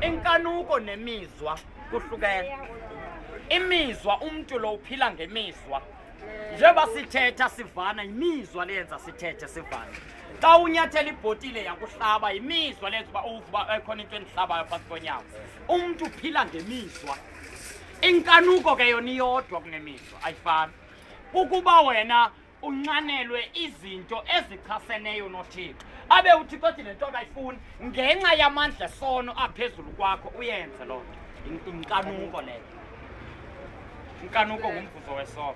Inkanuko neMizwa kuhlukene. iMizwa umuntu lo uphila ngeMizwa. Njengoba sithetha sivana iMizwa leyenza sithethe sivana. Xa unyathela ibhotile yakuhlaba iMizwa lenza uba uvuba ekhona into endihlabayo phantsi konyawo. Umuntu uphila ngeMizwa. Inkanuko ke yona iyodwa kuneMizwa ayifani. Ukuba wena uncanelwe izinto ezichaseneyo noThixo abe uThixo othi lento akayifuni ngenxa yamandla sono aphezulu kwakho uyenze lo nto. Inkanuko leyo. Inkanuko ngumvuzo wesono.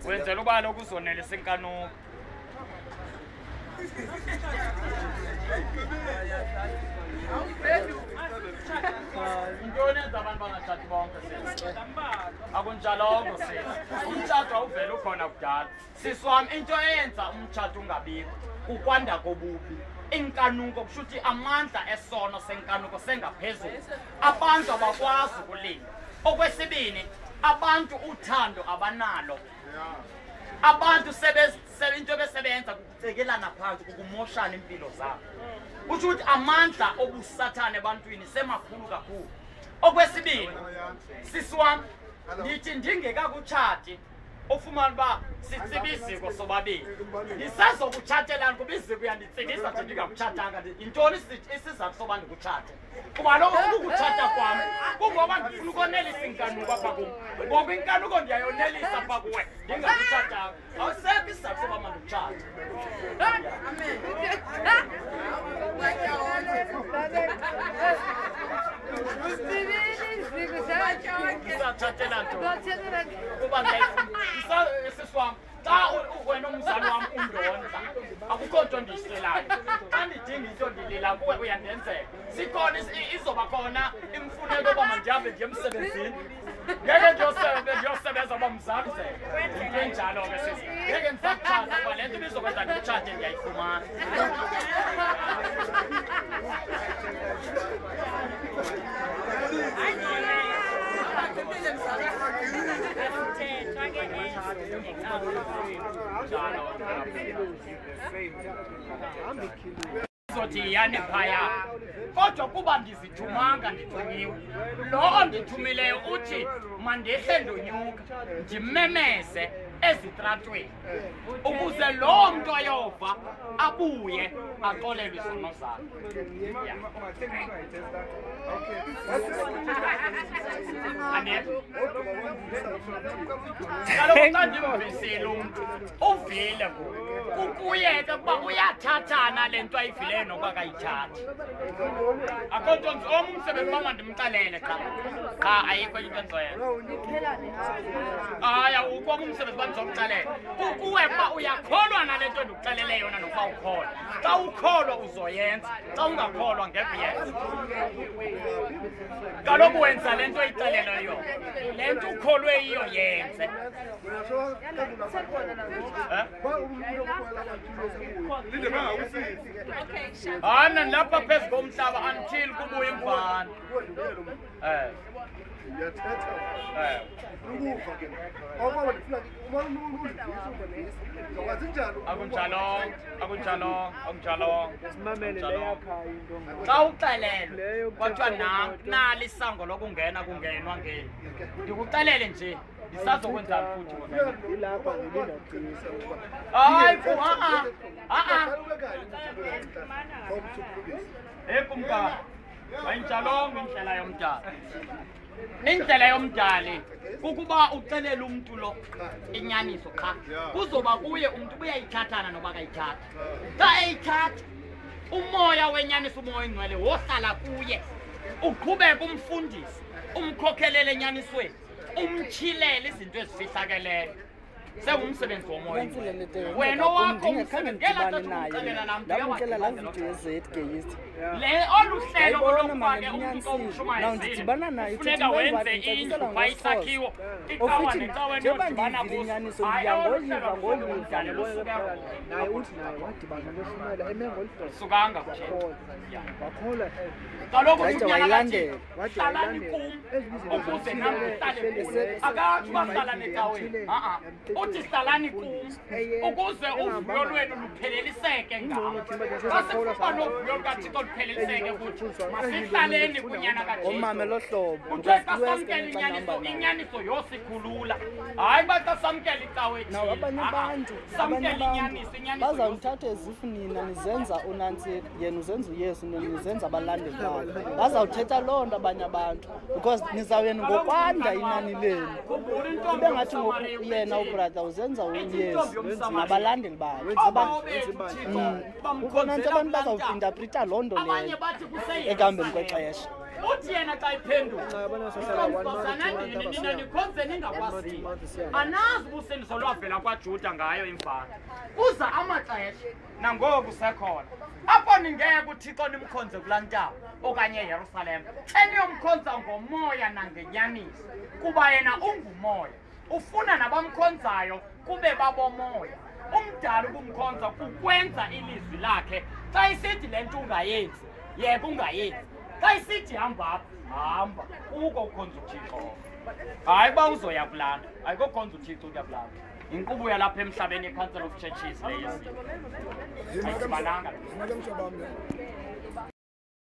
Wenzela uba lokhu uzonelisa inkanuko. Intoni yenza abantu bangatshati bonke sisi? Akunjalongo sisi. Umtshato awuvele ukhona kudala. Sisi wami into eyenza umtshato ungabikho ukwanda kobubi. Inkanuko kusho ukuthi amandla esono senkanuko sengaphezulu. Abantu abakwazi ukulinda. Okwesibini, abantu uthando abanalo. Abantu into besebenza kucekelana phansi ukumoshana impilo zabo. Kusho ukuthi amandla obusathane ebantwini semakhulu kakhulu. Okwesibini, sisi wami ndithi ndingekakutshati ufumana uba sitsiba iziko sobabili. Ndisazokutshathelana kuba iziko uyanditsikisa nje ndingakutshatanga. Yintoni isizathu soba ndikutshate? Kuba lo ukutshata kwam kungoba ndifuna ukonelisa inkanuko apha kum. Ngoba inkanuko ndiyayonelisa apha kuwe ndingakutshatanga. Awusekho isizathu soba mandikutshate. Uzatshatela ntoni? Kuba siswam xa wena umzali wam undondla akukho nto ndiyiswelayo. Xa ndidinga into ndilila kuwe uyandenzela. Sikhona izoba khona imfuneko yoba mandihambe ndiye emsebenzini. Ngeke ndiyosebenza uba mzamzele. Into enjalo ke sisi. Ngeke ndisakutshata kuba le nto ibizokwenza ndikutshate ndiyayifumana. Zothi yani phaya kodwa kuba ndizithumanga ndithumiwe lo ondithumileyo uthi mandehle ndonyuka ndimemeze ezitratweni ukuze lo mntu ayova abuye axolelwe izono zakhe. Kaloku xa ndimvisile umntu uvile kukuyeka kuba uyathathana le nto ayivileyo nokuba kayithathi. Akho nto umsebenzi uba mandimxelele qha ayikho into endizoyenza. Hayi ukwam umsebenzi uba ndizomxelela. Kukuwe kuba uyakholwa nale nto ndikuxelele yona nokuba ukholwa. Xa ukholwa uzoyenza, xa ungakholwa ngeke uyenze. Kaloku wenza le nto oyixelelwe yona. Le nto ukholwe yiyo yenze. Hayi nalapha phezu komhlaba until kubuye imvana. Akunjalo. Xa uxelelwe kwathiwa nali isango lokungena kungenwa ngeni. Ndikuxelele nje ndisazokwenza futhi hayi kumka ayinjalongo indlela yomdala. Indlela yomdali kukuba uxelele umuntu lo inyaniso qha kuzoba kuye umuntu uyayithathana noba kayithatha. Xa eyithatha umoya wenyaniso umoya engcwele wohlala kuye uqhubeka umfundisi umkhokhelele enyanisweni umtyhilele izinto ezifihlakeleyo. sengumsebenzi womoya wena wakho umsebenzi ngela xesha umxelela nam ndamkela laa video yezgayist le olu hlelo olufake umntu omshumayo funeka wenze indlu bayisakhiwo icawa necawa enodibana kuso hayi oluhlelo ngoludlane lusuke naye uthi naye wadibana noshumayela eme ngolu sukanga wakhola kaloku wayilandela hlalani kum ukuze nam ndihlale akathi bahlala necaweni uthi hlalani kum ukuze uvuyo lwenu lupheleliseke ngam xa sifuna novuyo lukathixo lupheleliseke kuthi masihlaleni kunyana omame lo hlobo kuthiwe xa samkela inyaniso yosikhulula hayi uba xa samkela icawethi abanye abantu bazawuthatha ezifu nina nizenza unantsika yena uzenza uyesu nizenza abalandeli bakhe bazawuthetha loo nto abanye abantu because nizawuyena ngokwanda inani lenu kube ngathi yena ubrother uzenza uyesu nabalandeli bakhe kukho nantsi abantu bazawuinterpreta loo nto leyo ekuhambeni kwexesha uthi yena xa iphenduka nina nikhonze ningakwaziyo anazi ubusendiso lwavela kwaJuda ngayo imfana kuza amaxesha nangoku sekhona apho ningeke uThixo nimkhonze kulaa ntaba okanye eYerusalem eniyomkhonza ngomoya nangenyaniso kuba yena ungumoya ufuna nabamkhonzayo kube babomoya umdala ukumkhonza kukwenza ilizwi lakhe xa isithi le nto ungayenzi yeka ungayenzi xa isithi hamba apha hamba kuko ukhonza uThixo hayi uba uzoya kulaa nto ayikokhonza uThixo ukuya kulaa nto inkqubo yalapha emhlabeni yeCouncil of Churches leyo ayidibananga